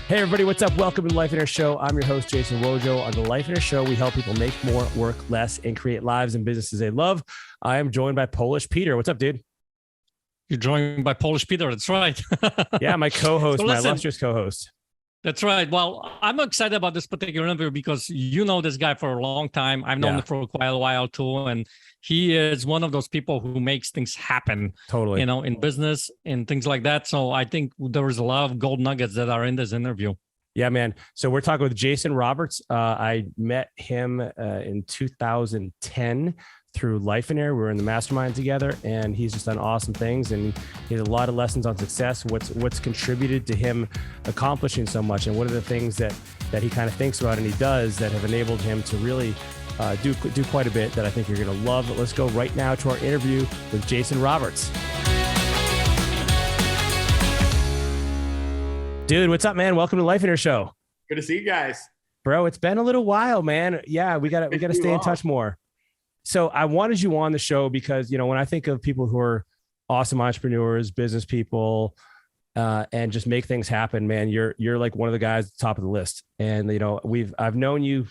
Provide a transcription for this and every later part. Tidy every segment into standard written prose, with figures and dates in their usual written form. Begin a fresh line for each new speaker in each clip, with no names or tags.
Hey everybody, what's up? Welcome to the Lifeonaire Show. I'm your host, Jason Wojo. On the Lifeonaire Show, we help people make more, work less, and create lives and businesses they love. I am joined by Polish Peter. What's up, dude?
You're joined by Polish Peter. That's right.
Yeah, my co-host,
So
my
listen,
illustrious co-host.
That's right. Well, I'm excited about this particular interview because you know this guy for a long time. I've known him for quite a while too. And he is one of those people who makes things happen,
Totally.
you know, in business and things like that. So I think there is a lot of gold nuggets that are in this interview.
Yeah, man. So we're talking with Jason Roberts. I met him in 2010 through Lifeonaire. We were in the mastermind together, and he's just done awesome things. And he has a lot of lessons on success. What's contributed to him accomplishing so much, and what are the things that he kind of thinks about and he does that have enabled him to really do quite a bit that I think you're going to love. But let's go right now to our interview with Jason Roberts. Dude, what's up, man? Welcome to Lifeonaire Show.
Good to see you guys.
Bro, it's been a little while, man. Yeah, we gotta stay in touch more. So I wanted you on the show because, you know, when I think of people who are awesome entrepreneurs, business people, and just make things happen, man, you're like one of the guys at the top of the list. And, you know, I've known you,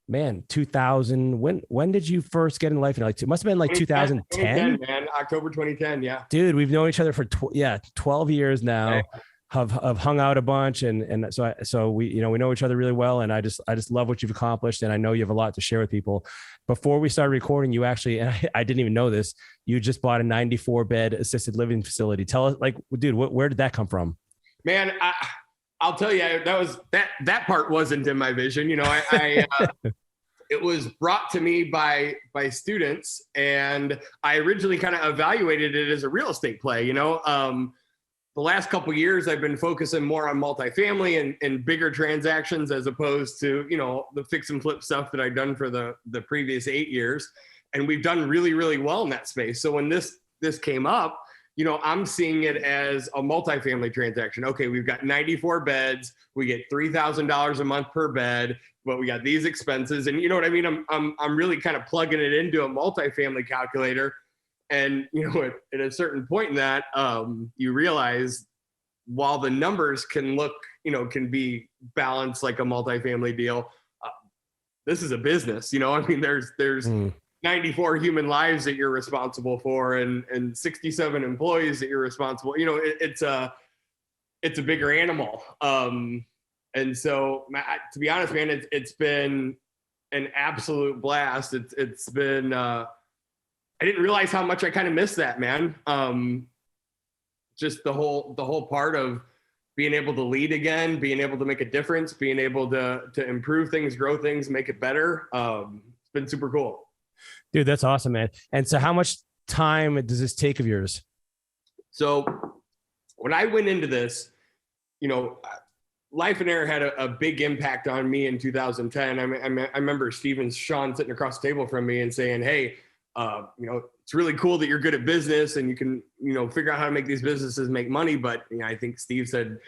man, 2000. When did you first get in Lifeonaire? Like, it must have been like 2010,
man. October 2010. Yeah.
Dude, we've known each other for 12 years now.
Okay.
Have hung out a bunch, and so we, you know, we know each other really well, and I just love what you've accomplished, and I know you have a lot to share with people. Before we started recording, you actually, and I didn't even know this, you just bought a 94-bed assisted living facility. Tell us, like, dude, where did that come from?
Man, I'll tell you, that part wasn't in my vision. You know, it was brought to me by students, and I originally kind of evaluated it as a real estate play. You know, the last couple of years, I've been focusing more on multifamily and bigger transactions as opposed to, you know, the fix and flip stuff that I've done for the previous 8 years. And we've done really, really well in that space. So when this came up, you know, I'm seeing it as a multifamily transaction. Okay, we've got 94 beds. We get $3,000 a month per bed, but we got these expenses. And you know what I mean? I'm really kind of plugging it into a multifamily calculator. And, you know, at a certain point in that, you realize while the numbers can look, you know, can be balanced like a multifamily deal, this is a business, you know, I mean, there's 94 human lives that you're responsible for and 67 employees that you're responsible. You know, it's a bigger animal. And so to be honest, man, it's been an absolute blast. It's been, I didn't realize how much I kind of missed that, man. Just the whole part of being able to lead again, being able to make a difference, being able to improve things, grow things, make it better. It's been super cool.
Dude, that's awesome, man. And so how much time does this take of yours? So
when I went into this, you know, Lifeonaire had a big impact on me in 2010. I remember Sean sitting across the table from me and saying, hey, you know, it's really cool that you're good at business and you can, you know, figure out how to make these businesses make money. But, you know, I think Steve said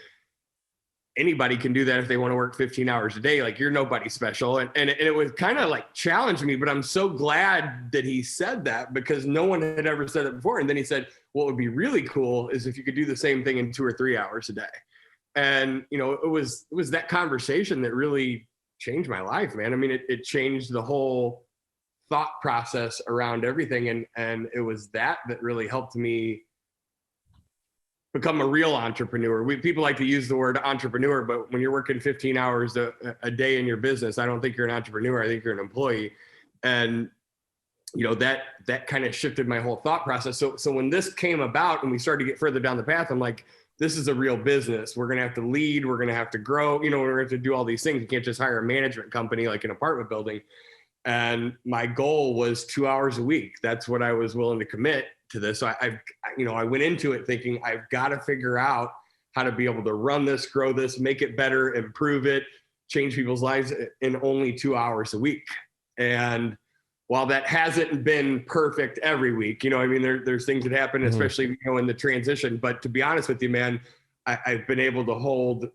anybody can do that if they want to work 15 hours a day. Like, you're nobody special. And it was kind of like challenged me, but I'm so glad that he said that because no one had ever said it before. And then he said, what would be really cool is if you could do the same thing in 2 or 3 hours a day. And, you know, it was that conversation that really changed my life, man. I mean, it changed the whole thought process around everything. And it was that really helped me become a real entrepreneur. People like to use the word entrepreneur, but when you're working 15 hours a day in your business, I don't think you're an entrepreneur. I think you're an employee. And, you know, that kind of shifted my whole thought process. So when this came about and we started to get further down the path, I'm like, this is a real business. We're going to have to lead. We're going to have to grow. You know, we're going to have to do all these things. You can't just hire a management company like an apartment building. And my goal was 2 hours a week. That's what I was willing to commit to this. So I went into it thinking I've got to figure out how to be able to run this, grow this, make it better, improve it, change people's lives in only 2 hours a week. And while that hasn't been perfect every week, you know, I mean, there's things that happen, especially, you know, in the transition. But to be honest with you, man, I've been able to hold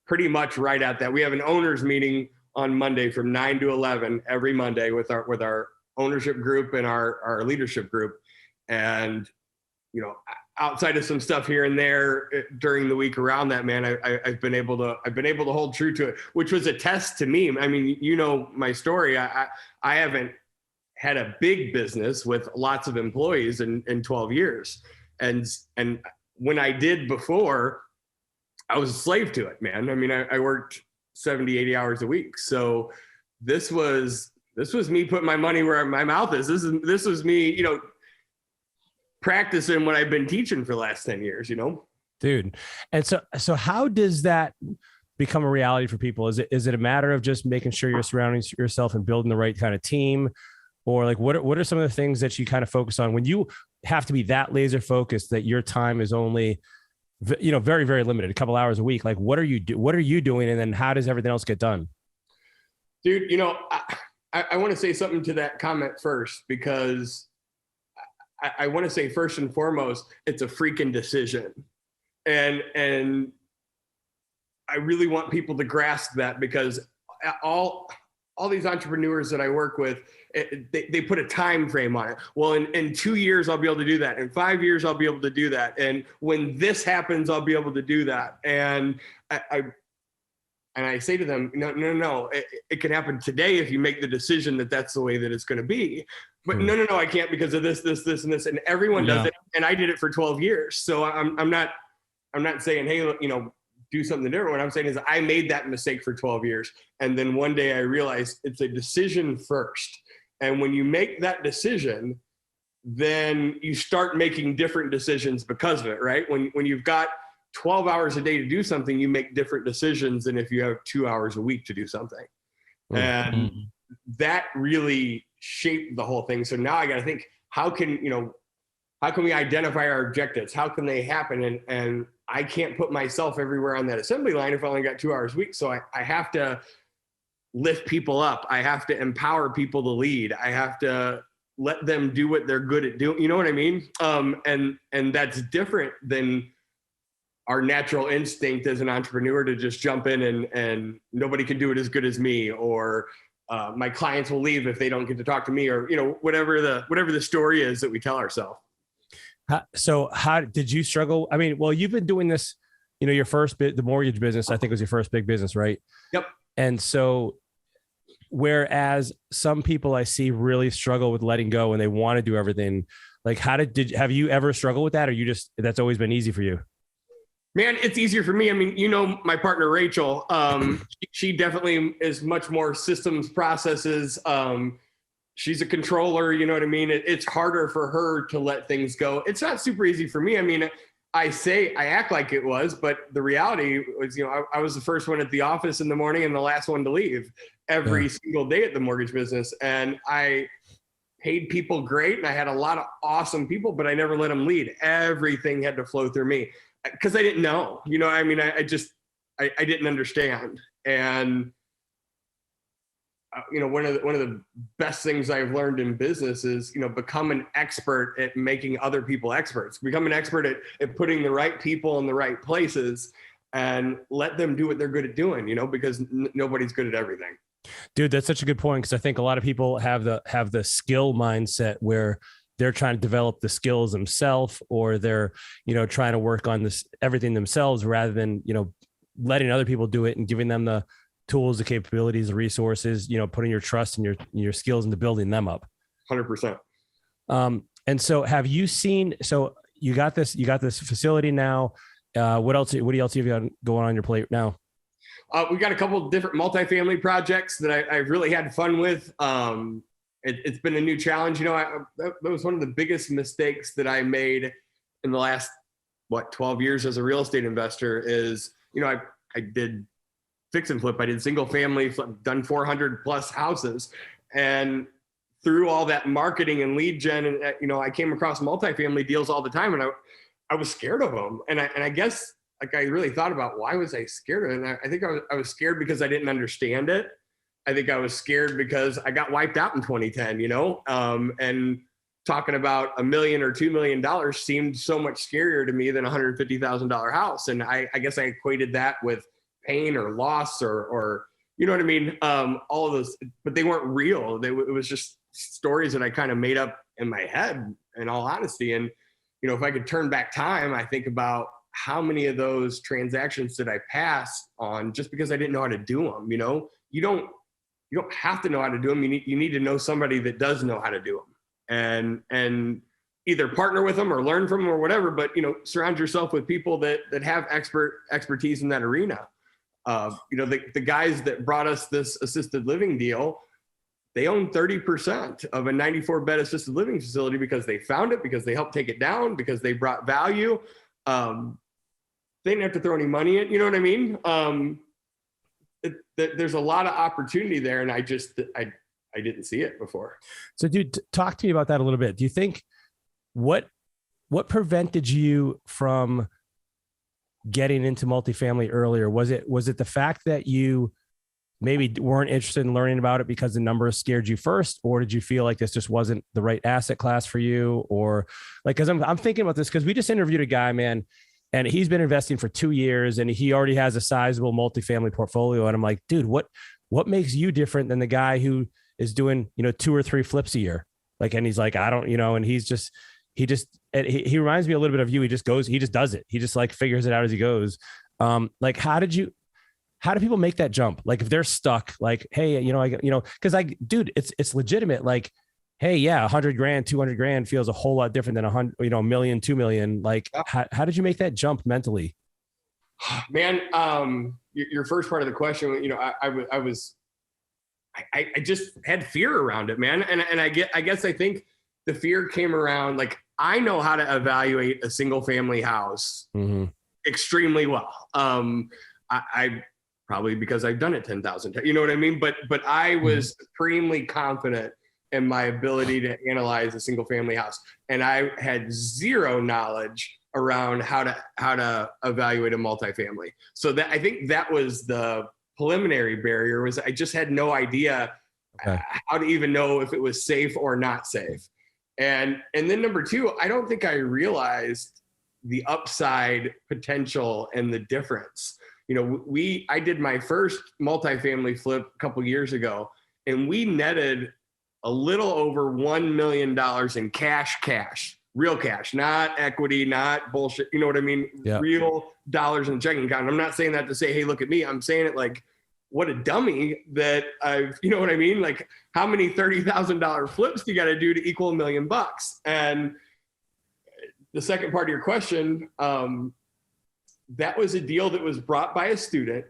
pretty much right at that. We have an owners meeting on Monday from 9 to 11 every Monday with our ownership group and our leadership group. And, you know, outside of some stuff here and there during the week around that, man, I've been able to hold true to it, which was a test to me. I mean, you know my story. I haven't had a big business with lots of employees in 12 years. And when I did before, I was a slave to it, man. I mean, I worked 70, 80 hours a week. So this was me putting my money where my mouth is. This was me, you know, practicing what I've been teaching for the last 10 years, you know?
Dude. And so how does that become a reality for people? Is it a matter of just making sure you're surrounding yourself and building the right kind of team? Or like, what are some of the things that you kind of focus on when you have to be that laser focused that your time is only, you know, very, very limited, a couple hours a week? Like, what are you doing? And then how does everything else get done?
Dude, you know, I want to say something to that comment first, because I want to say first and foremost, it's a freaking decision. And I really want people to grasp that, because all these entrepreneurs that I work with, they put a time frame on it. Well, in 2 years, I'll be able to do that. In 5 years, I'll be able to do that. And when this happens, I'll be able to do that. And I say to them, no, it can happen today if you make the decision that that's the way that it's going to be. But no, I can't, because of this, and this. And everyone does it. And I did it for 12 years. So I'm not saying, hey, you know, do something different. What I'm saying is I made that mistake for 12 years. And then one day I realized it's a decision first. And when you make that decision, then you start making different decisions because of it, right? When you've got 12 hours a day to do something, you make different decisions than if you have 2 hours a week to do something. And that really shaped the whole thing. So now I got to think, how can we identify our objectives? How can they happen? And I can't put myself everywhere on that assembly line if I only got 2 hours a week. So I have to lift people up. I have to empower people to lead. I have to let them do what they're good at doing. You know what I mean? And that's different than our natural instinct as an entrepreneur to just jump in and nobody can do it as good as me, or my clients will leave if they don't get to talk to me, or, you know, whatever the story is that we tell ourselves.
So how did you struggle? I mean, well, you've been doing this, you know, the mortgage business, I think, was your first big business, right?
Yep. And
so whereas some people I see really struggle with letting go and they want to do everything, like have you ever struggled with that? Or that's always been easy for you?
Man, it's easier for me. I mean, you know, my partner, Rachel, she definitely is much more systems, processes. She's a controller, you know what I mean? It's harder for her to let things go. It's not super easy for me. I mean, I act like it was, but the reality was, you know, I was the first one at the office in the morning and the last one to leave every single day at the mortgage business. And I paid people great, and I had a lot of awesome people, but I never let them lead. Everything had to flow through me because I didn't know, you know, I mean, I didn't understand. And you know, one of the best things I've learned in business is, you know, become an expert at making other people experts. Become an expert at putting the right people in the right places and let them do what they're good at doing, you know, because nobody's good at everything.
Dude, that's such a good point, because I think a lot of people have the skill mindset where they're trying to develop the skills themselves, or they're, you know, trying to work on everything themselves rather than, you know, letting other people do it and giving them the tools, the capabilities, the resources, you know, putting your trust and your skills into building them up.
100%.
And so have you seen, so you got this facility now. What else have you got going on your plate now?
We got a couple of different multifamily projects that I've really had fun with. It's been a new challenge. You know, that was one of the biggest mistakes that I made in the last, 12 years as a real estate investor is, you know, I did fix and flip. I did single family, done 400 plus houses. And through all that marketing and lead gen, and, you know, I came across multifamily deals all the time, and I was scared of them. And I guess, like, I really thought about, why was I scared of it? And I think I was scared because I didn't understand it. I think I was scared because I got wiped out in 2010, you know, and talking about $1 million or $2 million seemed so much scarier to me than a $150,000 house. And I guess I equated that with pain or loss or, you know what I mean? All of those, but they weren't real. It was just stories that I kind of made up in my head, in all honesty. And if I could turn back time, I think about how many of those transactions did I pass on just because I didn't know how to do them. You don't have to know how to do them. You need to know somebody that does know how to do them, and either partner with them or learn from them or whatever. But surround yourself with people that have expertise in that arena. The guys that brought us this assisted living deal, they own 30% of a 94-bed assisted living facility because they found it, because they helped take it down, because they brought value. They didn't have to throw any money in. You know what I mean? There's a lot of opportunity there, and I didn't see it before.
So, dude, talk to me about that a little bit. Do you think what prevented you from getting into multifamily earlier? Was it the fact that you maybe weren't interested in learning about it because the numbers scared you first, or did you feel like this just wasn't the right asset class for you? Or like, cause I'm thinking about this because we just interviewed a guy, man, and he's been investing for 2 years and he already has a sizable multifamily portfolio. And I'm like, dude, what makes you different than the guy who is doing, 2 or 3 flips a year? Like, and he's like, I don't, and he reminds me a little bit of you. He just does it. He just like figures it out as he goes. Like, how do people make that jump? Like, if they're stuck, like, hey, cause dude, it's legitimate. Like, hey, yeah, $100,000, $200,000 feels a whole lot different than $1 million, $2 million. Like, how did you make that jump mentally?
Man, your first part of the question, I just had fear around it, man. And I guess I think the fear came around, like, I know how to evaluate a single family house extremely well. I probably because I've done it 10,000 times, you know what I mean? But I was supremely confident in my ability to analyze a single family house. And I had zero knowledge around how to evaluate a multifamily. So I think that was the preliminary barrier, was I just had no idea how to even know if it was safe or not safe. And then number 2, I don't think I realized the upside potential and the difference. I did my first multifamily flip a couple years ago, and we netted a little over $1 million in cash, real cash, not equity, not bullshit. You know what I mean?
Yeah.
Real dollars in the checking account. And I'm not saying that to say, hey, look at me. I'm saying it like, what a dummy that you know what I mean? Like, how many $30,000 flips do you got to do to equal $1 million? And the second part of your question, that was a deal that was brought by a student.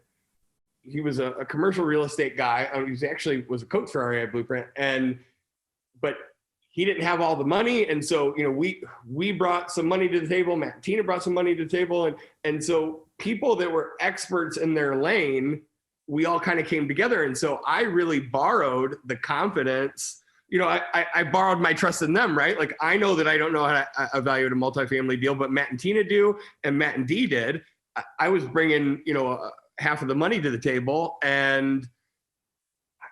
He was a commercial real estate guy. He actually was a coach for REI Blueprint, but he didn't have all the money. And so, we brought some money to the table. Matt and Tina brought some money to the table. And so people that were experts in their lane, we all kind of came together. And so I really borrowed the confidence. I borrowed my trust in them, right? Like, I know that I don't know how to evaluate a multifamily deal, but Matt and Tina do, and Matt and Dee did. I was bringing, half of the money to the table, and,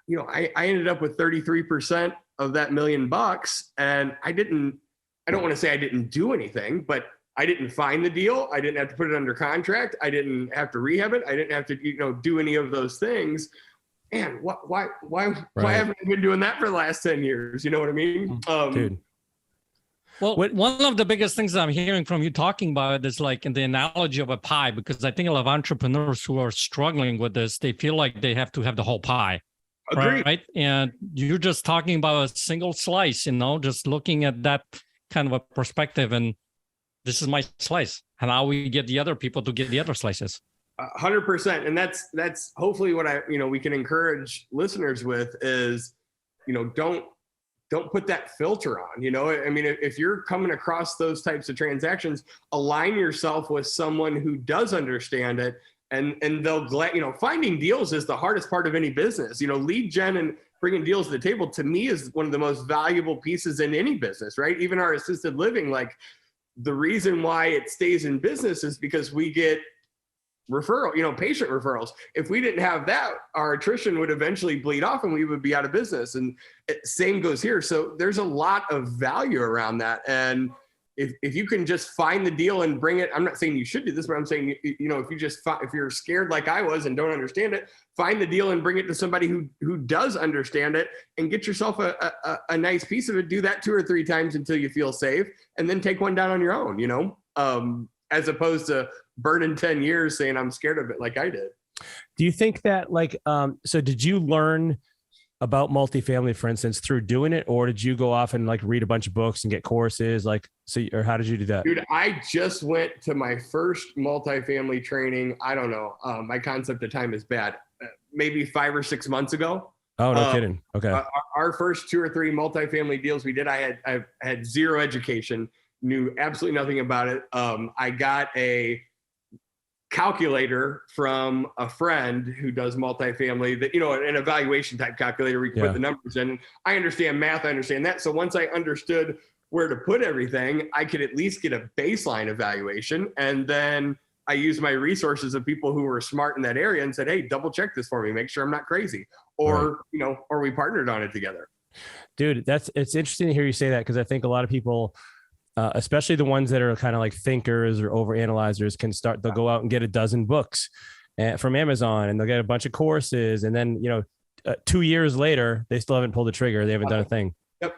I ended up with 33% of that $1 million. And I don't want to say I didn't do anything, but I didn't find the deal. I didn't have to put it under contract. I didn't have to rehab it. I didn't have to, do any of those things. Man, why haven't I been doing that for the last 10 years? You know what I mean?
Dude.
Well, one of the biggest things that I'm hearing from you talking about is like in the analogy of a pie, because I think a lot of entrepreneurs who are struggling with this, they feel like they have to have the whole pie.
Agreed.
Right? And you're just talking about a single slice, just looking at that kind of a perspective, and this is my slice, and how we get the other people to get the other slices.
100%. And that's hopefully what we can encourage listeners with is, don't put that filter on, I mean, if you're coming across those types of transactions, align yourself with someone who does understand it, and they'll finding deals is the hardest part of any business. Lead gen and bringing deals to the table, to me, is one of the most valuable pieces in any business, right? Even our assisted living, like, the reason why it stays in business is because we get patient referrals. If we didn't have that, our attrition would eventually bleed off and we would be out of business. And same goes here. So there's a lot of value around that. And if you can just find the deal and bring it, I'm not saying you should do this, but I'm saying, if you're scared like I was and don't understand it, find the deal and bring it to somebody who does understand it, and get yourself a nice piece of it. Do that 2 or 3 times until you feel safe, and then take one down on your own, as opposed to burning 10 years saying I'm scared of it like I did.
Do you think that so did you learn about multifamily, for instance, through doing it, or did you go off and read a bunch of books and get courses? Or how did you do that?
Dude, I just went to my first multifamily training. I don't know. My concept of time is bad. Maybe 5 or 6 months ago.
Oh, no kidding. Okay.
Our first 2 or 3 multifamily deals we did, I had zero education, knew absolutely nothing about it. I got a calculator from a friend who does multifamily, that an evaluation type calculator we can put the numbers in. I understand math, I understand that. So once I understood where to put everything, I could at least get a baseline evaluation. And then I used my resources of people who were smart in that area and said, hey, double check this for me, make sure I'm not crazy. Or, or we partnered on it together.
Dude, it's interesting to hear you say that, because I think a lot of people, especially the ones that are kind of like thinkers or overanalyzers, they'll go out and get a dozen books from Amazon, and they'll get a bunch of courses. And then, 2 years later, they still haven't pulled the trigger. They haven't done a thing.
Yep.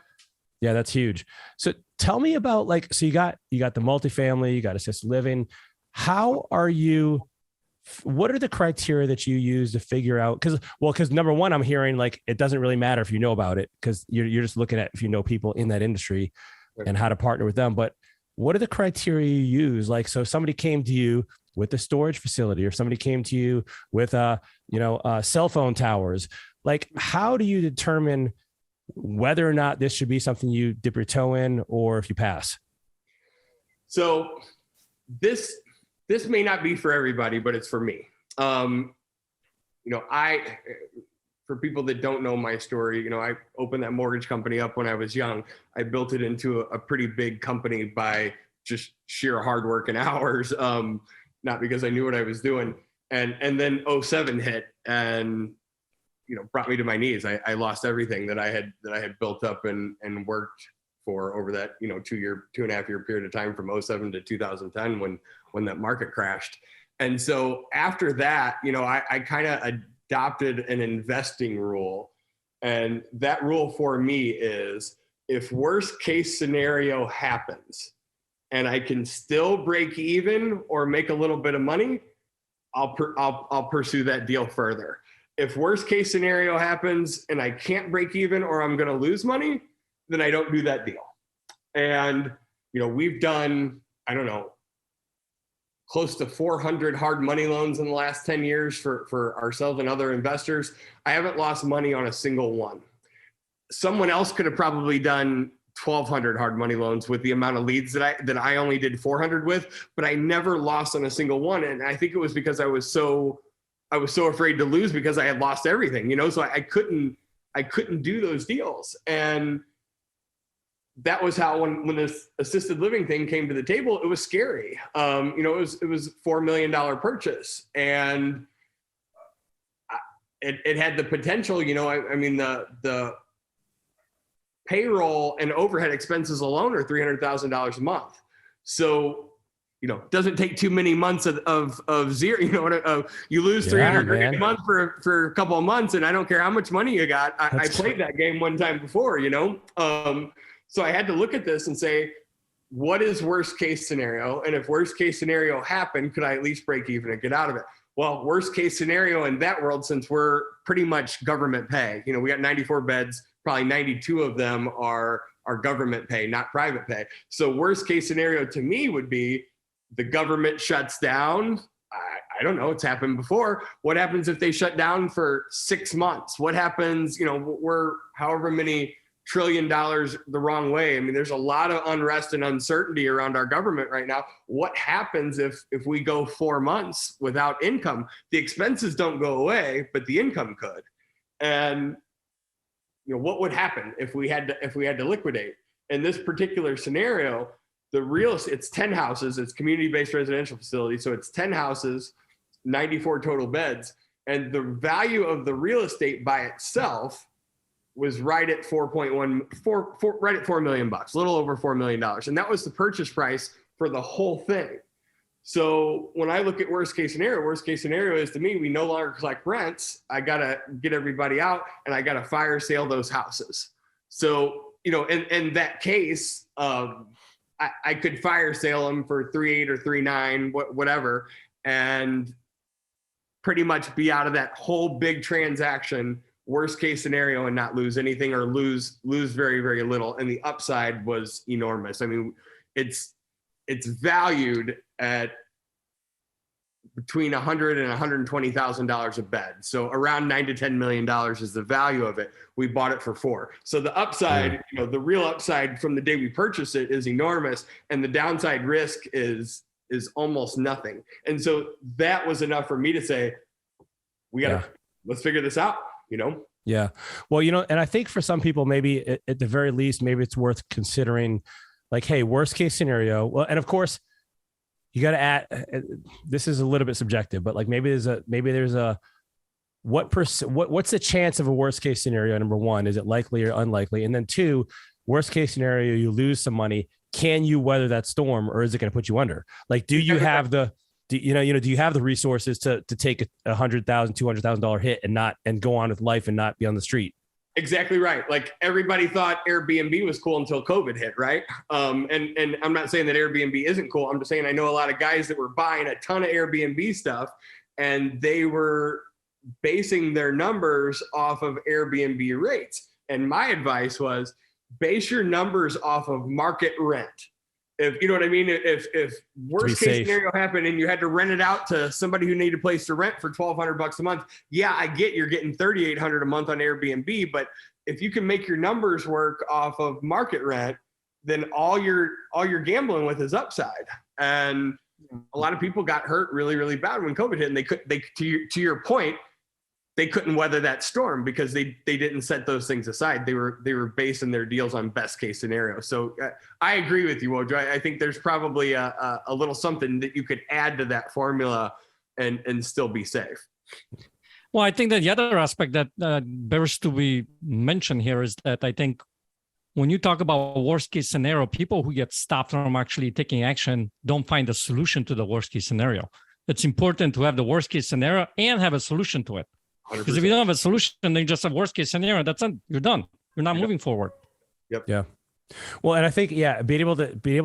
Yeah, that's huge. So tell me about so you got the multifamily, you got assisted living. What are the criteria that you use to figure out? Because number one, I'm hearing it doesn't really matter if you know about it, because you're just looking at if you know people in that industry and how to partner with them. But what are the criteria you use? So somebody came to you with a storage facility, or somebody came to you with cell phone towers. How do you determine whether or not this should be something you dip your toe in, or if you pass?
So this may not be for everybody, but it's for me. For people that don't know my story, I opened that mortgage company up when I was young. I built it into a pretty big company by just sheer hard work and hours, not because I knew what I was doing. And then 2007 hit and, brought me to my knees. I lost everything that I had built up and worked for over that, 2.5 year period of time from 2007 to 2010 when that market crashed. And so after that, I kind of adopted an investing rule. And that rule for me is, if worst case scenario happens and I can still break even or make a little bit of money, I'll pursue that deal further. If worst case scenario happens and I can't break even or I'm going to lose money, then I don't do that deal. And, we've done, I don't know, close to 400 hard money loans in the last 10 years for ourselves and other investors. I haven't lost money on a single one. Someone else could have probably done 1,200 hard money loans with the amount of leads that I only did 400 with, but I never lost on a single one. And I think it was because I was so afraid to lose, because I had lost everything, so I couldn't do those deals. And that was how when this assisted living thing came to the table, it was scary. It was $4 million purchase, and it had the potential. The payroll and overhead expenses alone are $300,000 a month. So, doesn't take too many months of zero. You lose 300 grand a month for a couple of months, and I don't care how much money you got. I played that game one time before. So I had to look at this and say, what is worst case scenario? And if worst case scenario happened, could I at least break even and get out of it? Well, worst case scenario in that world, since we're pretty much government pay, we got 94 beds, probably 92 of them are government pay, not private pay. So worst case scenario to me would be the government shuts down. I don't know, it's happened before. What happens if they shut down for 6 months? What happens, we're however many $1 trillion the wrong way. There's a lot of unrest and uncertainty around our government right now. What happens if we go 4 months without income? The expenses don't go away, but the income could. And what would happen if we had to liquidate? In this particular scenario, it's 10 houses, it's community-based residential facility, so it's 10 houses, 94 total beds, and the value of the real estate by itself was right at right at $4 million, a little over $4 million. And that was the purchase price for the whole thing. So when I look at worst case scenario is, to me, we no longer collect rents. I got to get everybody out and I got to fire sale those houses. So, in that case, I could fire sale them for 3.8 or 3.9, whatever, and pretty much be out of that whole big transaction, worst case scenario, and not lose anything or lose very, very little. And the upside was enormous. I mean, it's valued at between $100,000 and $120,000 a bed. So around $9 to $10 million is the value of it. We bought it for $4 million. So the upside, the real upside from the day we purchased it is enormous, and the downside risk is almost nothing. And so that was enough for me to say, let's figure this out,
Yeah. Well, and I think for some people, maybe at the very least, maybe it's worth considering, like, hey, worst case scenario. Well, and of course, you got to add, this is a little bit subjective, but like maybe there's a what's the chance of a worst case scenario? Number one, is it likely or unlikely? And then two, worst case scenario, you lose some money. Can you weather that storm, or is it going to put you under? Like, do you have the resources to take a $100,000, $200,000 hit and go on with life and not be on the street?
Exactly right. Like, everybody thought Airbnb was cool until COVID hit, right? And I'm not saying that Airbnb isn't cool. I'm just saying I know a lot of guys that were buying a ton of Airbnb stuff, and they were basing their numbers off of Airbnb rates. And my advice was, base your numbers off of market rent. If you know what I mean, if worst case scenario happened and you had to rent it out to somebody who needed a place to rent for $1,200 a month, yeah, I get you're getting $3,800 a month on Airbnb, but if you can make your numbers work off of market rent, then all you're gambling with is upside. And a lot of people got hurt really, really bad when COVID hit, and to your point, they couldn't weather that storm because they didn't set those things aside. They were basing their deals on best case scenario. So I agree with you, Woj. I think there's probably a little something that you could add to that formula and still be safe.
Well, I think that the other aspect that bears to be mentioned here is that I think when you talk about a worst case scenario, people who get stopped from actually taking action don't find a solution to the worst case scenario. It's important to have the worst case scenario and have a solution to it. Because if you don't have a solution, then you just have worst case scenario. That's it. You're done. You're not moving forward.
Yep.
Yeah. Well, and I think, being able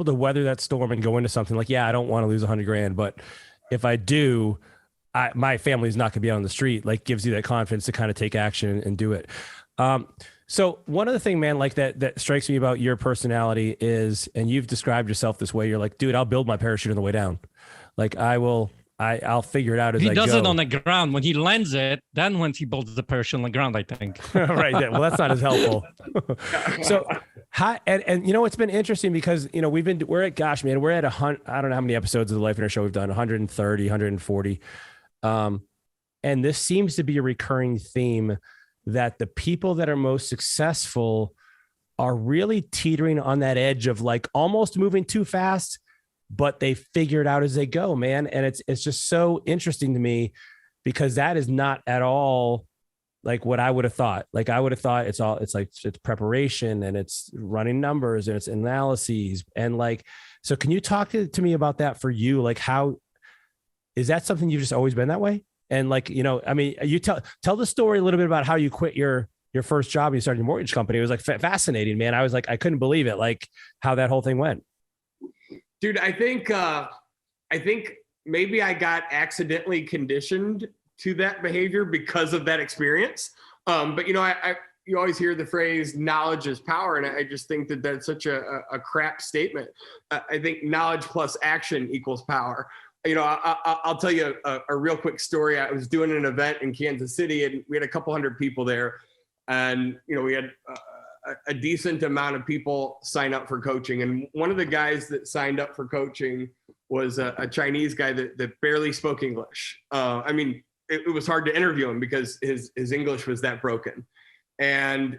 to weather that storm and go into something like, I don't want to lose $100,000, but if I do, my family's not going to be on the street. Like, gives you that confidence to kind of take action and do it. So one other thing, man, like that strikes me about your personality is, and you've described yourself this way, you're like, dude, I'll build my parachute on the way down. Like, I'll figure it out as I go.
He does it on the ground. When he lands it, then once he builds the parachute on the ground, I think.
Right. Well, that's not as helpful. So, and it's been interesting because, we're at, we're at 100, I don't know how many episodes of the Lifeonaire show we've done, 130, 140. And this seems to be a recurring theme that the people that are most successful are really teetering on that edge of like almost moving too fast, but they figure it out as they go, man. And it's just so interesting to me because that is not at all like what I would have thought. Like, I would have thought it's preparation and it's running numbers and it's analyses. And like, so can you talk to me about that for you? Like, how is that something you've just always been that way? And like, you tell the story a little bit about how you quit your first job and you started your mortgage company. It was like fascinating, man. I was like, I couldn't believe it. Like how that whole thing went.
Dude, I think maybe I got accidentally conditioned to that behavior because of that experience. But you always hear the phrase "knowledge is power," and I just think that that's such a crap statement. I think knowledge plus action equals power. I'll tell you a real quick story. I was doing an event in Kansas City, and we had a couple hundred people there, and we had a decent amount of people sign up for coaching. And one of the guys that signed up for coaching was a Chinese guy that barely spoke English. It was hard to interview him because his English was that broken. And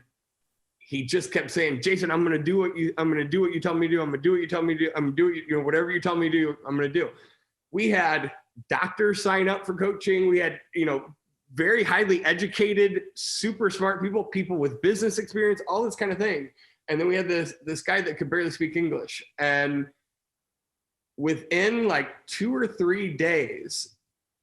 he just kept saying, Jason, I'm going to do what you tell me to do. I'm going to do what you tell me to do. I'm going to do it. Whatever you tell me to do, I'm going to do. We had doctors sign up for coaching. We had, very highly educated, super smart people with business experience, all this kind of thing. And then we had this guy that could barely speak English. And within like 2 or 3 days,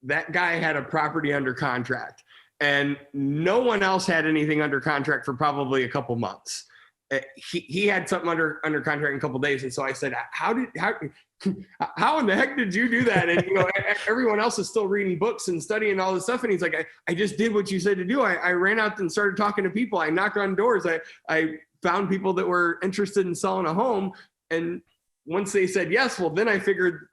that guy had a property under contract, and no one else had anything under contract for probably a couple months. He had something under contract in a couple of days. And so I said, how in the heck did you do that? And, you know, everyone else is still reading books and studying all this stuff. And he's like, I just did what you said to do. I ran out and started talking to people. I knocked on doors. I found people that were interested in selling a home. And once they said yes, well, then I figured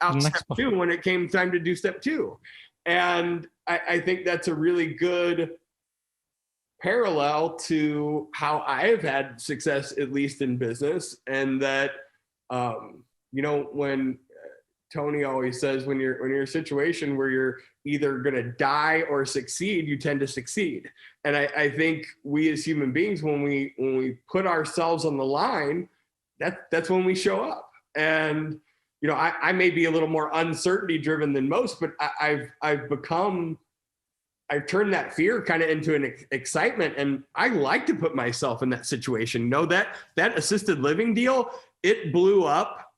out step 2 when it came time to do step 2. And I think that's a really good parallel to how I've had success, at least in business. And that, you know, when Tony always says, when you're in a situation where you're either going to die or succeed, you tend to succeed. And I think we as human beings, when we put ourselves on the line, that's when we show up. And, you know, I may be a little more uncertainty driven than most, but I've turned that fear kind of into an excitement. And I like to put myself in that situation. Know that assisted living deal, it blew up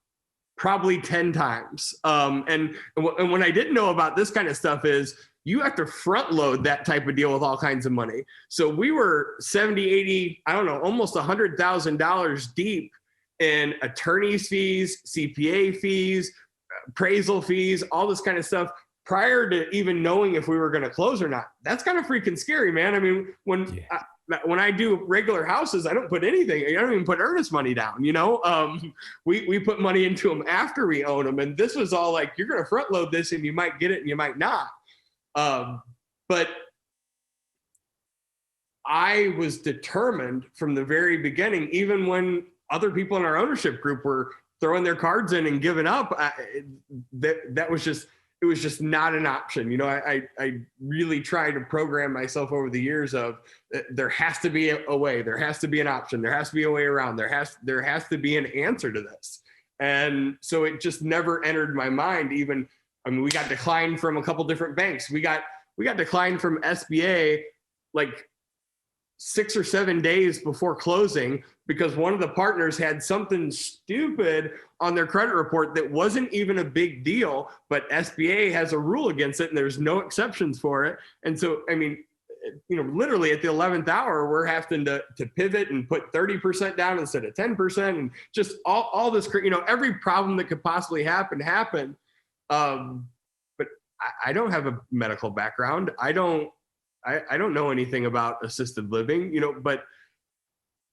probably 10 times. And when I didn't know about this kind of stuff is you have to front load that type of deal with all kinds of money. So we were 70, 80, I don't know, almost $100,000 deep in attorney's fees, CPA fees, appraisal fees, all this kind of stuff prior to even knowing if we were going to close or not. That's kind of freaking scary, man. I mean, when I do regular houses, I don't put anything. I don't even put earnest money down, you know? We put money into them after we own them. And this was all like, you're going to front load this and you might get it and you might not. But I was determined from the very beginning, even when other people in our ownership group were throwing their cards in and giving up, it was just not an option. You know, I really tried to program myself over the years of there has to be a way, there has to be an option, there has to be a way around, there has to be an answer to this. And so it just never entered my mind. Even, I mean, we got declined from a couple different banks. We got declined from SBA like 6 or 7 days before closing because one of the partners had something stupid on their credit report that wasn't even a big deal, but SBA has a rule against it and there's no exceptions for it. And so, I mean, you know, literally at the 11th hour, we're having to pivot and put 30% down instead of 10% and just all this, you know, every problem that could possibly happen. But I don't have a medical background. I don't know anything about assisted living, you know, but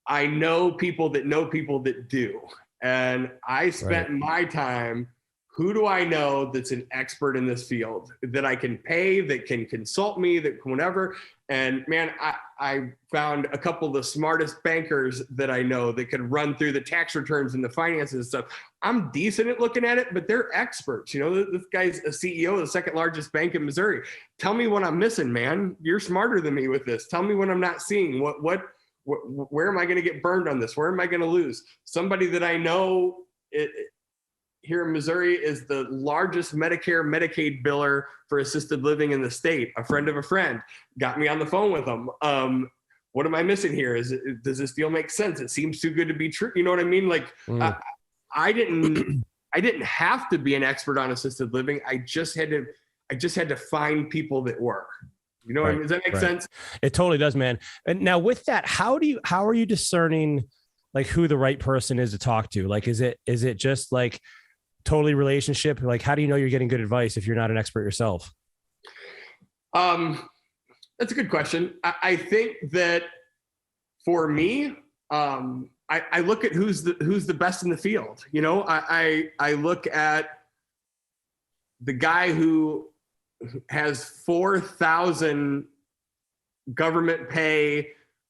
I know people that do. And I spent my time, who do I know that's an expert in this field that I can pay, that can consult me, that can whatever. And man, I found a couple of the smartest bankers that I know that could run through the tax returns and the finances and stuff. I'm decent at looking at it, but they're experts. You know, this guy's a CEO of the second largest bank in Missouri. Tell me what I'm missing, man. You're smarter than me with this. Tell me what I'm not seeing. Where am I going to get burned on this? Where am I going to lose? Somebody that I know here in Missouri is the largest Medicare, Medicaid biller for assisted living in the state. A friend of a friend got me on the phone with them. What am I missing here? Does this deal make sense? It seems too good to be true. You know what I mean? Like I didn't have to be an expert on assisted living. I just had to find people that were. You know what I mean? Does that make sense?
It totally does, man. And now with that, how are you discerning like who the right person is to talk to? Like, is it just like totally relationship? Like, how do you know you're getting good advice if you're not an expert yourself?
That's a good question. I think that for me, I look at who's the best in the field. You know, I look at the guy who has 4,000 government pay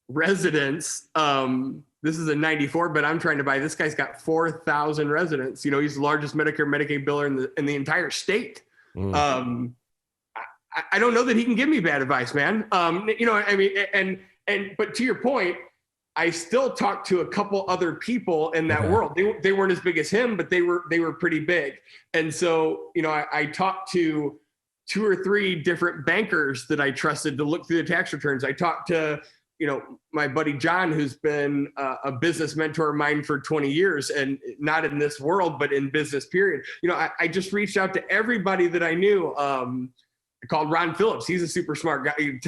residents. This is a 94, but I'm trying to buy, this guy's got 4,000 residents. You know, he's the largest Medicare, Medicaid biller in the entire state. I don't know that he can give me bad advice, man. You know, I mean, but to your point, I still talked to a couple other people in that world. They weren't as big as him, but they were pretty big. And so, you know, I talked to 2 or 3 different bankers that I trusted to look through the tax returns. I talked to, my buddy John, who's been a business mentor of mine for 20 years, and not in this world, but in business period. I just reached out to everybody that I knew. I called Ron Phillips. He's a super smart guy.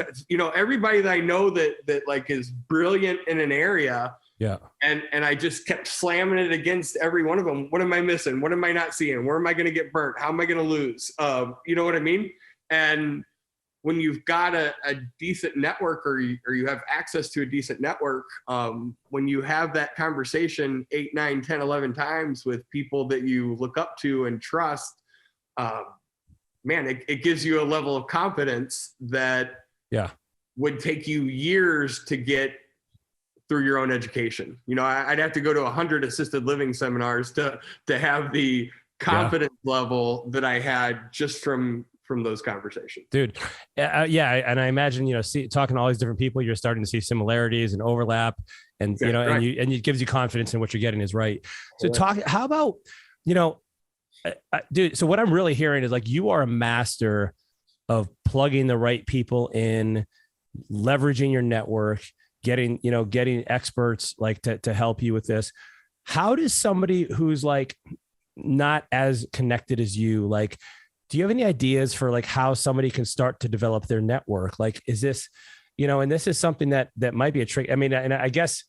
Everybody that I know that like is brilliant in an area.
Yeah.
And I just kept slamming it against every one of them. What am I missing? What am I not seeing? Where am I going to get burnt? How am I going to lose? You know what I mean? And when you've got a decent network, or you have access to a decent network, when you have that conversation 8, 9, 10, 11 times with people that you look up to and trust, man, it gives you a level of confidence that would take you years to get through your own education. I'd have to go to 100 assisted living seminars to have the confidence level that I had just from those conversations.
Dude. Yeah. And I imagine, talking to all these different people, you're starting to see similarities and overlap, and, right. and it gives you confidence in what you're getting is right. So how about, dude, so what I'm really hearing is like, you are a master of plugging the right people in, leveraging your network, getting experts like to help you with this. How does somebody who's like not as connected as you, like, do you have any ideas for like how somebody can start to develop their network? Like, is this, and this is something that might be a trick. I mean, and I guess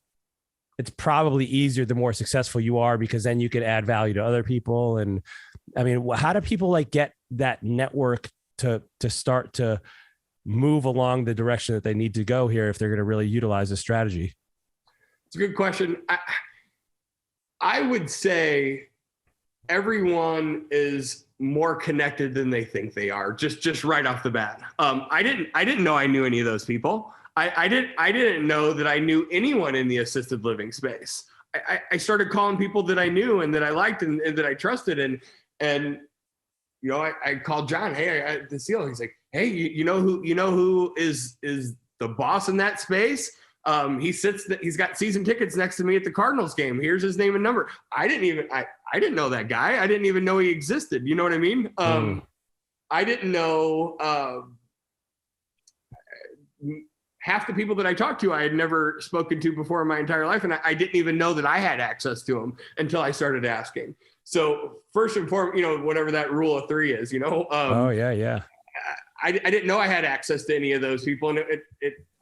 it's probably easier the more successful you are, because then you can add value to other people. And I mean, how do people like get that network to start to move along the direction that they need to go here if they're going to really utilize this strategy?
It's a good question. I would say everyone is more connected than they think they are, just right off the bat. I didn't know I knew any of those people. I didn't know that I knew anyone in the assisted living space. I started calling people that I knew and that I liked and that I trusted. And I called John. Hey, this deal. He's like, hey, you know who is the boss in that space? He's got season tickets next to me at the Cardinals game. Here's his name and number. I didn't know that guy. I didn't even know he existed. You know what I mean? I didn't know half the people that I talked to, I had never spoken to before in my entire life. And I didn't even know that I had access to them until I started asking. So first and foremost, whatever that rule of 3 is,
oh yeah.
I didn't know I had access to any of those people. And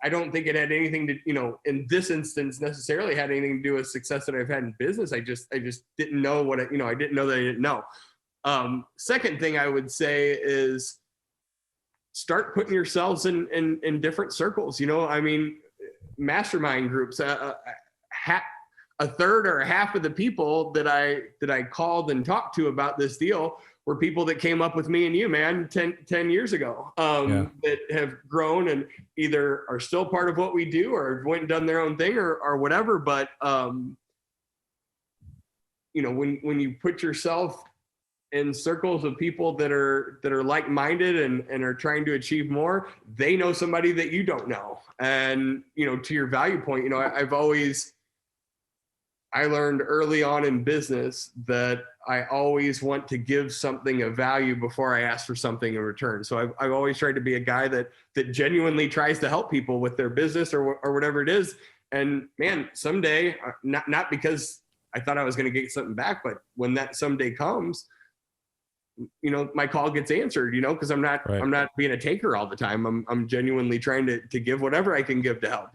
I don't think it had anything to, in this instance necessarily had anything to do with success that I've had in business. I just didn't know what, I didn't know that I didn't know. Second thing I would say is start putting yourselves in different circles. I mean, mastermind groups, a third or a half of the people that I called and talked to about this deal were people that came up with me and you, man, 10 years ago, that have grown and either are still part of what we do or went and done their own thing or whatever. But, when you put yourself in circles of people that are like-minded and are trying to achieve more, they know somebody that you don't know. And, to your value point, I learned early on in business that I always want to give something of value before I ask for something in return. So I've always tried to be a guy that genuinely tries to help people with their business or whatever it is. And man, someday, not because I thought I was going to get something back, but when that someday comes, my call gets answered, because I'm not being a taker all the time. I'm genuinely trying to give whatever I can give to help,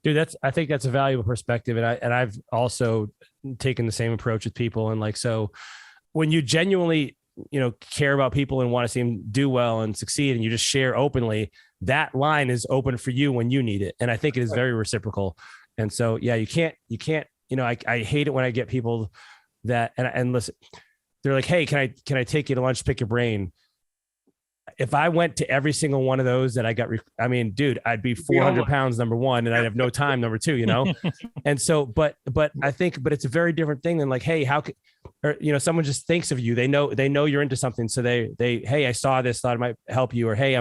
Dude, I think that's a valuable perspective. And I've also taken the same approach with people. And like, so when you genuinely, care about people and want to see them do well and succeed, and you just share openly, that line is open for you when you need it. And I think it is very reciprocal. And so, yeah, you can't, I hate it when I get people that, and listen, they're like, hey, can I take you to lunch, pick your brain? If I went to every single one of those that I got, dude, I'd be 400 pounds, number one, and I'd have no time, number two, And so, but it's a very different thing than like, hey, how could, or, someone just thinks of you. They know you're into something. So they, hey, I saw this, thought it might help you, or, hey,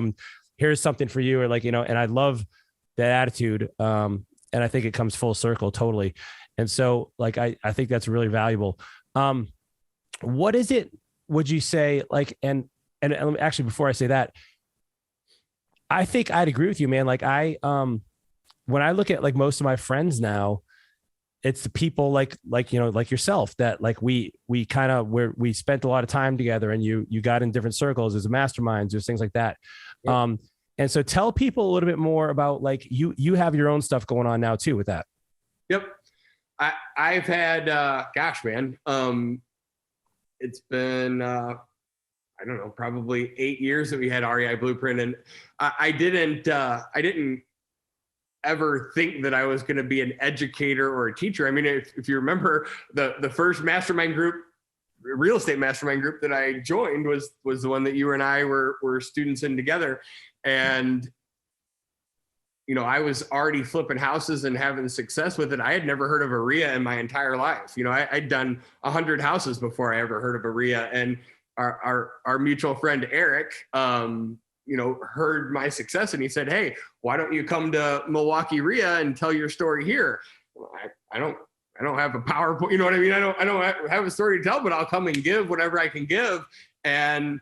here's something for you. Or like, and I love that attitude. And I think it comes full circle totally. And so like, I think that's really valuable. What is it, would you say, like, and and actually, before I say that, I think I'd agree with you, man. Like when I look at like most of my friends now, it's the people like yourself that like we kind of we spent a lot of time together, and you got in different circles as a masterminds, there's things like that. Yep. And so tell people a little bit more about like you have your own stuff going on now too with that.
Yep. I've had, gosh, man, it's been, I don't know, probably 8 years that we had REI Blueprint. And I didn't ever think that I was going to be an educator or a teacher. I mean, if you remember the first mastermind group, real estate mastermind group that I joined was the one that you and I were students in together. And, you know, I was already flipping houses and having success with it. I had never heard of a REIA in my entire life. You know, I'd done 100 houses before I ever heard of a REIA. And our mutual friend, Eric, you know, heard my success and he said, "Hey, why don't you come to Milwaukee REIA and tell your story here?" Well, I don't have a PowerPoint, you know what I mean? I don't have a story to tell, but I'll come and give whatever I can give. And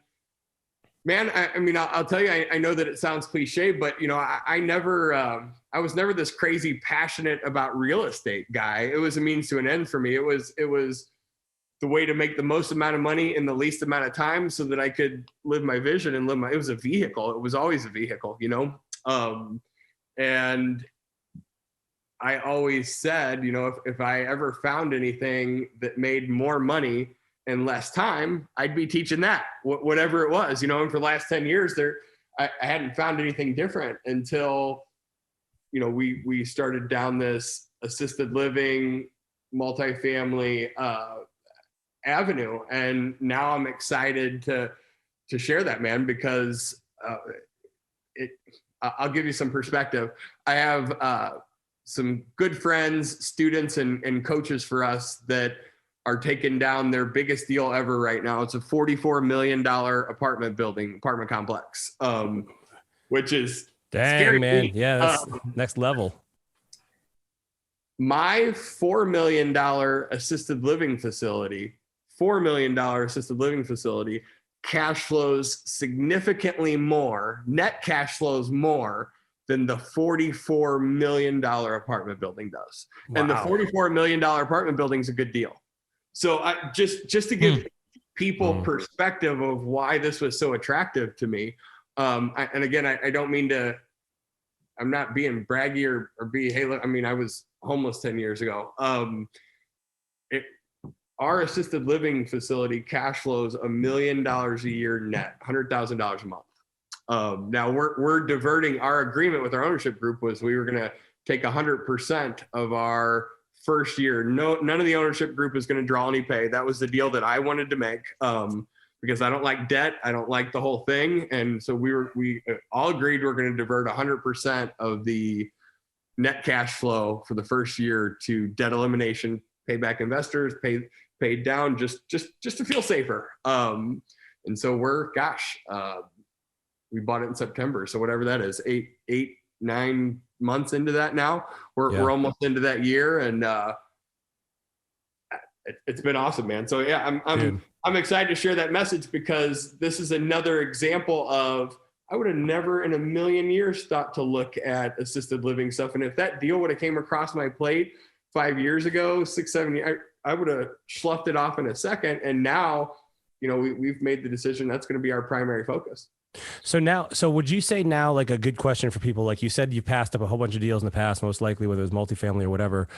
man, I mean, I'll tell you, I know that it sounds cliche, but you know, I was never this crazy passionate about real estate guy. It was a means to an end for me. It was the way to make the most amount of money in the least amount of time so that I could live my vision and it was a vehicle. It was always a vehicle, you know? And I always said, you know, if I ever found anything that made more money in less time, I'd be teaching that, whatever it was, you know. And for the last 10 years I hadn't found anything different until, you know, we started down this assisted living, multifamily, avenue. And now I'm excited to share that, man, because I'll give you some perspective. I have some good friends, students, and coaches for us that are taking down their biggest deal ever right now. It's a $44 million apartment complex, which is scary,
man. Yeah, that's next level.
My $4 million assisted living facility, cash flows significantly more, net cash flows more than the $44 million apartment building does. Wow. And the $44 million apartment building is a good deal. So just to give people perspective of why this was so attractive to me. And again, I don't mean to, I'm not being braggy or hey, look, I mean, I was homeless 10 years ago. Our assisted living facility cash flows $1 million a year net, $100,000 a month. Now we're diverting. Our agreement with our ownership group was we were going to take 100% of our first year. None of the ownership group is going to draw any pay. That was the deal that I wanted to make, because I don't like debt. I don't like the whole thing. And so we all agreed we're going to divert 100% of the net cash flow for the first year to debt elimination, pay back investors, pay down just to feel safer. And so we bought it in September. So whatever that is, 9 months into that now, we're almost into that year. And it's been awesome, man. So yeah, I'm excited to share that message, because this is another example of, I would have never in a million years thought to look at assisted living stuff. And if that deal would have came across my plate 5 years ago, 6, 7 years, I would have sloughed it off in a second. And now, you know, we've made the decision that's going to be our primary focus.
So would you say now, like a good question for people, like you said, you passed up a whole bunch of deals in the past, most likely, whether it was multifamily or whatever,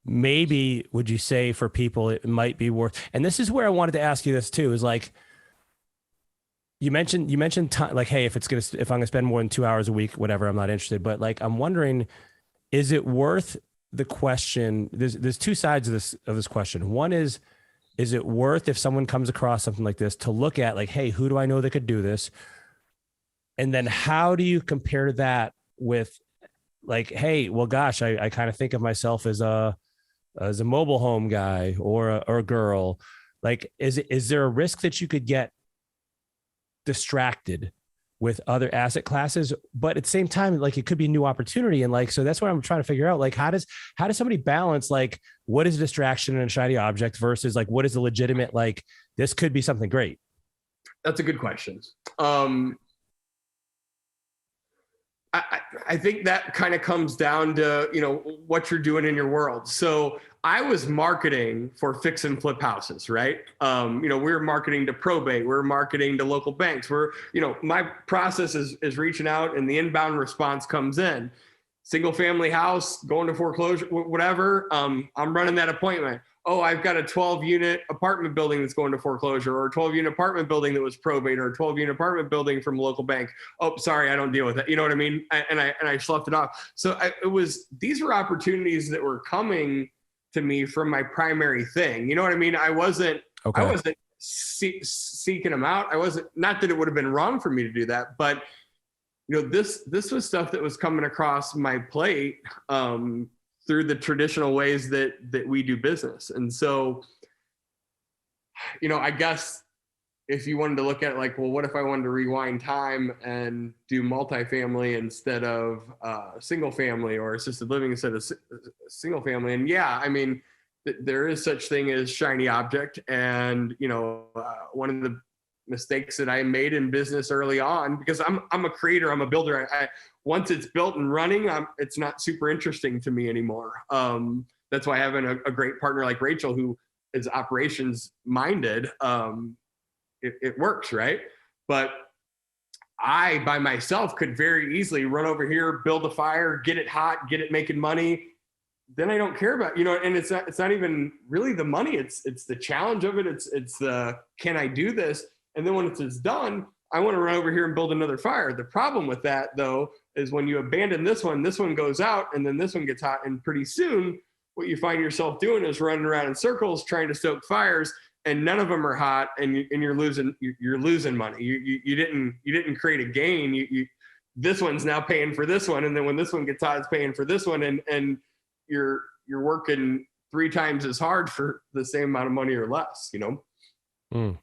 maybe would you say for people, it might be worth, and this is where I wanted to ask you this too, is like, you mentioned time, like, hey, if I'm going to spend more than 2 hours a week, whatever, I'm not interested. But like, I'm wondering, is it worth the question? There's two sides of this question. One is it worth, if someone comes across something like this, to look at like, hey, who do I know that could do this? And then how do you compare that with like, hey, well, gosh, I kind of think of myself as a mobile home guy or a girl. Like, is there a risk that you could get distracted with other asset classes, but at the same time, like, it could be a new opportunity? And like, so that's what I'm trying to figure out. Like, how does somebody balance, like, what is a distraction and a shiny object versus like, what is a legitimate, like, this could be something great?
That's a good question. I think that kind of comes down to, what you're doing in your world. So I was marketing for fix and flip houses, right? We were marketing to probate, we were marketing to local banks. My process is reaching out and the inbound response comes in. Single family house, going to foreclosure, whatever. I'm running that appointment. Oh, I've got a 12-unit apartment building that's going to foreclosure, or a 12-unit apartment building that was probate, or a 12-unit apartment building from a local bank. Oh, sorry, I don't deal with that. You know what I mean? And I sloughed it off. So these were opportunities that were coming to me from my primary thing. You know what I mean? I wasn't seeking them out. Not that it would have been wrong for me to do that, but this was stuff that was coming across my plate through the traditional ways that we do business. And so, I guess if you wanted to look at it like, well, what if I wanted to rewind time and do multifamily instead of single family, or assisted living instead of single family? And yeah, I mean, there is such thing as shiny object. And, one of the mistakes that I made in business early on, because I'm a creator, I'm a builder. Once it's built and running, it's not super interesting to me anymore. That's why having a great partner like Rachel, who is operations minded, it works, right? But I, by myself, could very easily run over here, build a fire, get it hot, get it making money. Then I don't care about, and it's not even really the money. It's the challenge of it. It's the, can I do this? And then when it's done, I want to run over here and build another fire. The problem with that, though, is when you abandon this one goes out, and then this one gets hot. And pretty soon, what you find yourself doing is running around in circles trying to stoke fires, and none of them are hot, and you're losing money. You didn't create a gain. This one's now paying for this one, and then when this one gets hot, it's paying for this one, and you're working 3 times as hard for the same amount of money or less.
Mm.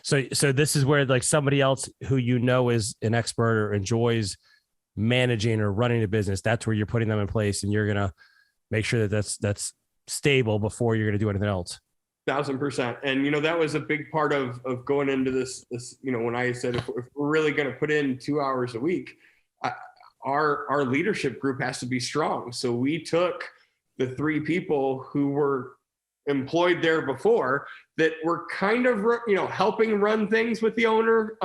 So this is where, like, somebody else who is an expert or enjoys managing or running a business, that's where you're putting them in place, and you're going to make sure that that's stable before you're going to do anything else.
1,000%. And, that was a big part of going into this, when I said, if we're really going to put in 2 hours a week, our leadership group has to be strong. So we took the 3 people who were employed there before that were kind of, helping run things with the owner.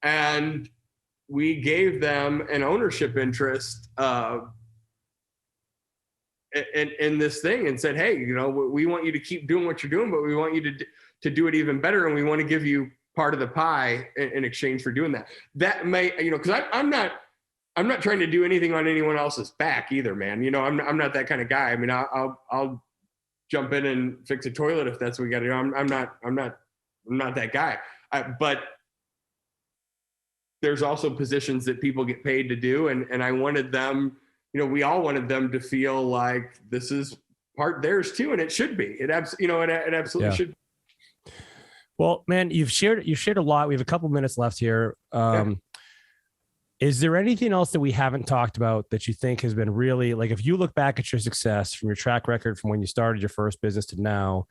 And we gave them an ownership interest in this thing, and said, hey, we want you to keep doing what you're doing, but we want you to do it even better. And we want to give you part of the pie in exchange for doing that. That may, because I'm not trying to do anything on anyone else's back either, man. I'm not that kind of guy. I mean, I'll jump in and fix a toilet if that's what we got to do. I'm not that guy. But there's also positions that people get paid to do, and I wanted them, we all wanted them to feel like this is part theirs too, and it should be. It absolutely should be.
Well, man, you've shared a lot. We have a couple minutes left here. Is there anything else that we haven't talked about that you think has been really, like, if you look back at your success from your track record from when you started your first business to now,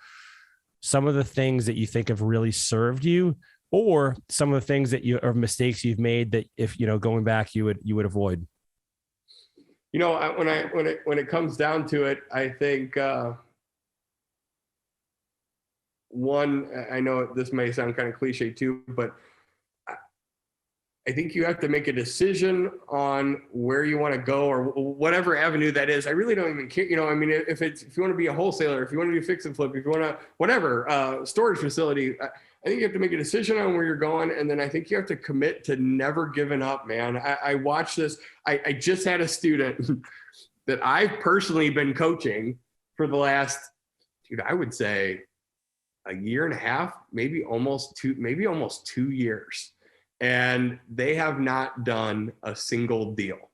some of the things that you think have really served you, or some of the things that or mistakes you've made that, if going back, you would avoid?
When it comes down to it, I think one, I know this may sound kind of cliche too, but I think you have to make a decision on where you want to go, or whatever avenue that is. I really don't even care. I mean, if you want to be a wholesaler, if you want to do fix and flip, if you want to, whatever, storage facility, I think you have to make a decision on where you're going. And then I think you have to commit to never giving up, man. I watched this. I just had a student that I've personally been coaching for the last, I would say a year and a half, maybe almost 2 years. And they have not done a single deal.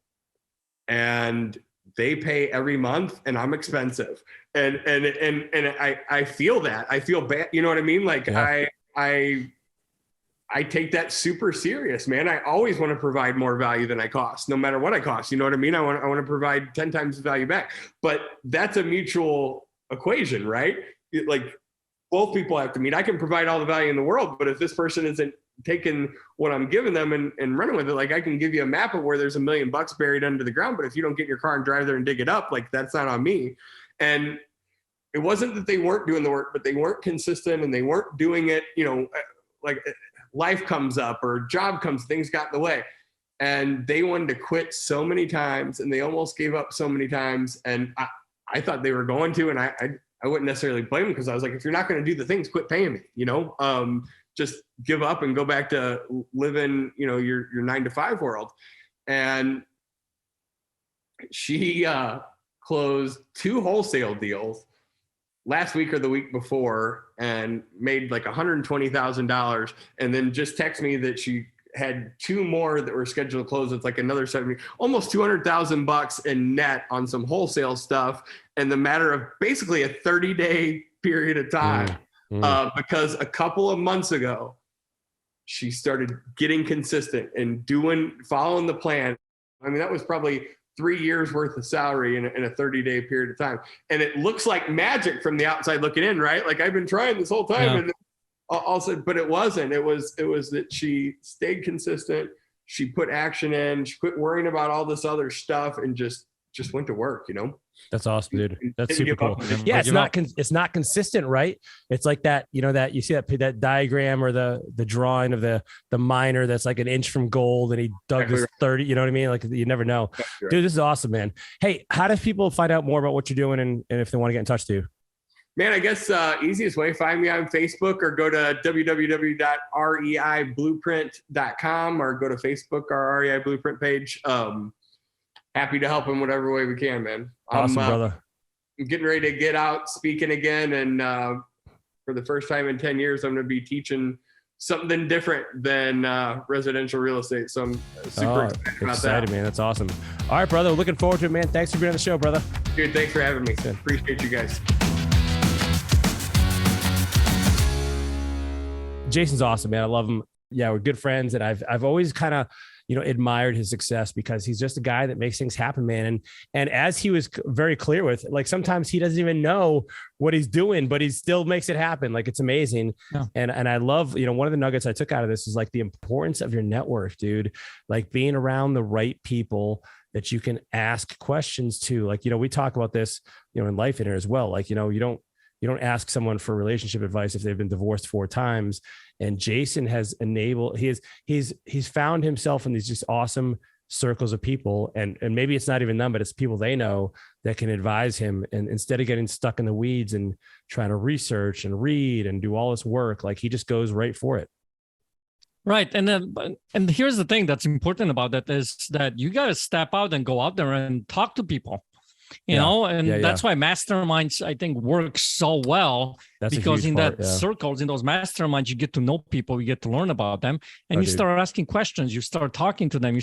And they pay every month, and I'm expensive. And I feel that. I feel bad. You know what I mean? Like, yeah. I take that super serious, man. I always want to provide more value than I cost, no matter what I cost. You know what I mean? I want to provide 10 times the value back. But that's a mutual equation, right? Like, both people have to meet. I can provide all the value in the world, but if this person isn't taking what I'm giving them and running with it, like I can give you a map of where there's $1 million buried under the ground, but if you don't get in your car and drive there and dig it up, like that's not on me. And it wasn't that they weren't doing the work, but they weren't consistent and they weren't doing it, you know, like life comes up or job comes, things got in the way. And they wanted to quit so many times and they almost gave up so many times. And I thought they were going to, and I wouldn't necessarily blame them because I was like, if you're not going to do the things, quit paying me, you know, just give up and go back to living, you know, your 9-to-5 world. And she closed 2 wholesale deals last week or the week before and made like $120,000, and then just text me that she had 2 more that were scheduled to close. It's like another 70, almost $200,000 in net on some wholesale stuff in the matter of basically a 30-day period of time. Because a couple of months ago, she started getting consistent and following the plan. I mean, that was probably 3 years worth of salary in a 30-day period of time. And it looks like magic from the outside looking in, right? Like I've been trying this whole time. And also, but it wasn't. It was that she stayed consistent. She put action in. She quit worrying about all this other stuff and just went to work, you know?
That's awesome, dude. That's super cool. Yeah, it's not consistent, right? It's like that, you know, that you see that diagram or the drawing of the miner that's like an inch from gold and he dug this 30, you know what I mean? Like you never know. Right. Dude, this is awesome, man. Hey, how do people find out more about what you're doing and if they want to get in touch with you?
Man, I guess easiest way, find me on Facebook or go to www.reiblueprint.com or go to Facebook, our REI Blueprint page. Happy to help in whatever way we can, man.
Awesome, brother.
I'm getting ready to get out speaking again. And for the first time in 10 years, I'm going to be teaching something different than residential real estate. So I'm super excited about that.
Man. That's awesome. All right, brother. Looking forward to it, man. Thanks for being on the show, brother.
Dude, thanks for having me. Appreciate you guys.
Jason's awesome, man. I love him. Yeah, we're good friends. And I've always kind of, you know, admired his success because he's just a guy that makes things happen, man. And as he was very clear with, like, sometimes he doesn't even know what he's doing, but he still makes it happen. Like, it's amazing. Yeah. And I love, you know, one of the nuggets I took out of this is like the importance of your network, dude, like being around the right people that you can ask questions to. Like, you know, we talk about this, you know, in Lifeonaire as well. Like, you know, you don't ask someone for relationship advice if they've been divorced 4 times. And Jason has enabled, he's found himself in these just awesome circles of people. And maybe it's not even them, but it's people they know that can advise him. And instead of getting stuck in the weeds and trying to research and read and do all this work, like he just goes right for it.
Right. And here's the thing that's important about that is that you got to step out and go out there and talk to people. You know, and that's why masterminds, I think, work so well. That's because in that circles, in those masterminds, you get to know people, you get to learn about them, and you start asking questions, you start talking to them,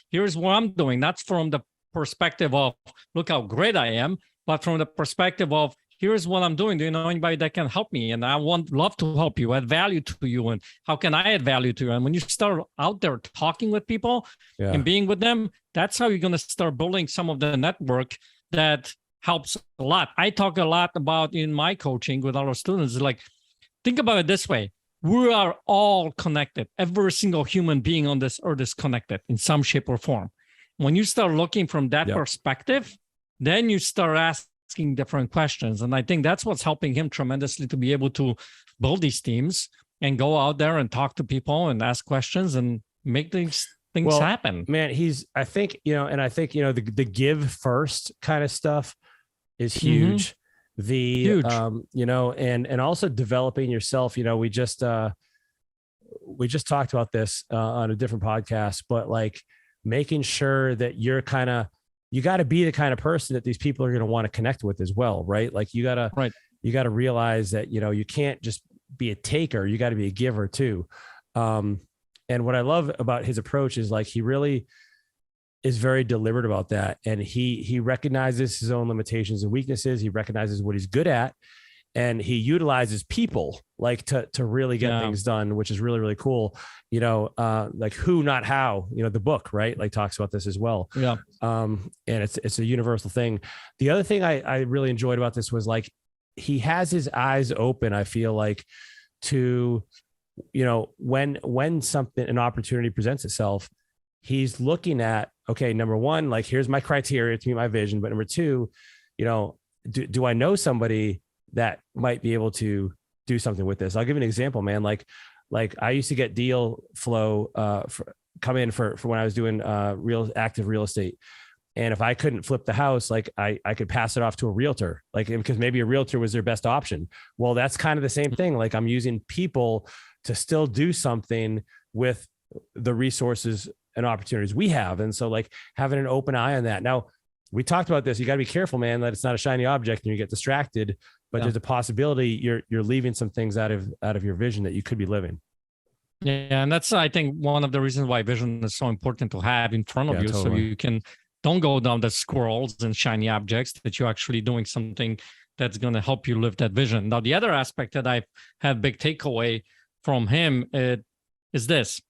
here's what I'm doing. Not from the perspective of, look how great I am, but from the perspective of, here's what I'm doing. Do you know anybody that can help me? And I love to help you, add value to you. And how can I add value to you? And when you start out there talking with people and being with them, that's how you're going to start building some of the network that helps a lot. I talk a lot about in my coaching with our students, like, think about it this way. We are all connected. Every single human being on this earth is connected in some shape or form. When you start looking from that perspective, then you start asking different questions. And I think that's what's helping him tremendously to be able to build these teams and go out there and talk to people and ask questions and make things happen. Man,
I think, you know, the give first kind of stuff is huge. Huge. You know, and also developing yourself. You know, we just talked about this on a different podcast, but like making sure that you got to be the kind of person that these people are going to want to connect with as well. Right. Like you got to realize that, you know, you can't just be a taker, you got to be a giver too. And what I love about his approach is like, he really is very deliberate about that. And he recognizes his own limitations and weaknesses. He recognizes what he's good at, and he utilizes people like to really get things done, which is really, really cool. You know, like Who, Not How, you know, the book, right? Like talks about this as well. Yeah. And it's a universal thing. The other thing I really enjoyed about this was like, he has his eyes open, I feel like, to, when an opportunity presents itself, he's looking at, okay, number one, like, here's my criteria to meet my vision. But number two, do I know somebody that might be able to do something with this? I'll give you an example, man. Like I used to get deal flow come in for when I was doing active real estate. And if I couldn't flip the house, like I could pass it off to a realtor, like, because maybe a realtor was their best option. Well, that's kind of the same thing. Like, I'm using people to still do something with the resources and opportunities we have. And so, like, having an open eye on that. Now, we talked about this. You got to be careful, man, that it's not a shiny object and you get distracted, but there's a possibility you're leaving some things out of your vision that you could be living.
Yeah. And that's, I think, one of the reasons why vision is so important to have in front of you. Totally. So you can don't go down the squirrels and shiny objects, that you're actually doing something that's going to help you live that vision. Now, the other aspect that I've had big takeaway from him is this.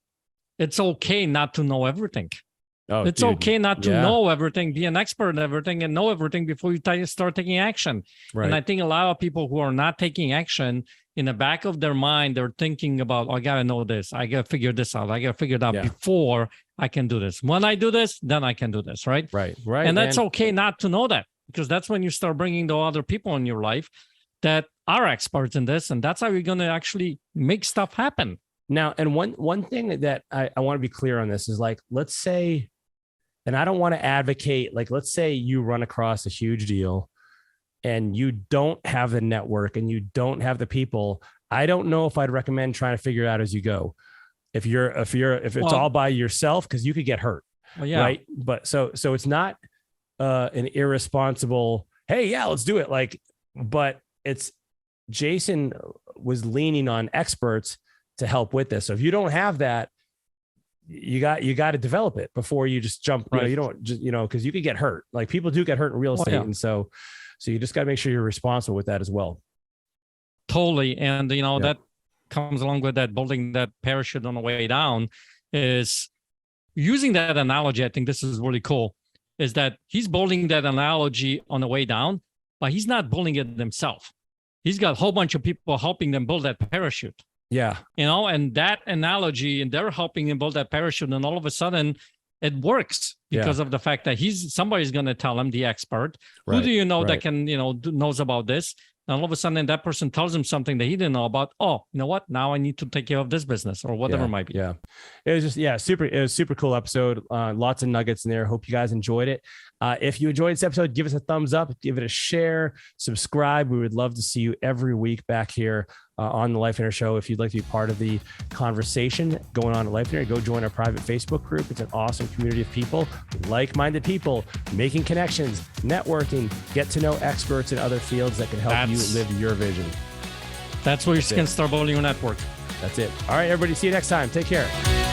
It's okay not to know everything.
Oh,
it's okay not to know everything, be an expert in everything, and know everything before you start taking action. Right. And I think a lot of people who are not taking action, in the back of their mind, they're thinking about, I got to know this. I got to figure this out. I got to figure it out before I can do this. When I do this, then I can do this, right?
Right.
And that's okay not to know that, because that's when you start bringing the other people in your life that are experts in this. And that's how you're going to actually make stuff happen.
Now, and one thing that I want to be clear on this is, like, let's say, and I don't want to advocate, like, let's say you run across a huge deal and you don't have the network and you don't have the people. I don't know if I'd recommend trying to figure it out as you go. If it's all by yourself, because you could get hurt. Well, yeah. Right. But so it's not an irresponsible, hey, yeah, let's do it. Like, but it's, Jason was leaning on experts to help with this. So if you don't have that, you got to develop it before you just jump. Right. You don't just, because you could get hurt. Like, people do get hurt in real estate. And so you just got to make sure you're responsible with that as well.
Totally. And, that comes along with that, building that parachute on the way down, is using that analogy. I think this is really cool, is that he's building that analogy on the way down, but he's not building it himself. He's got a whole bunch of people helping them build that parachute.
Yeah.
And that analogy, and they're helping him build that parachute. And all of a sudden it works because of the fact that somebody's going to tell him, the expert, who do you know that can, knows about this? And all of a sudden that person tells him something that he didn't know about. Oh, you know what? Now I need to take care of this business, or whatever it might be. Yeah.
It was just, it was super cool episode. Lots of nuggets in there. Hope you guys enjoyed it. If you enjoyed this episode, give us a thumbs up, give it a share, subscribe. We would love to see you every week back here on the Lifeonaire Show. If you'd like to be part of the conversation going on at Lifeonaire, go join our private Facebook group. It's an awesome community of people, like-minded people, making connections, networking, get to know experts in other fields that can help you live your vision.
That's where you can start building your network.
That's it. All right, everybody. See you next time. Take care.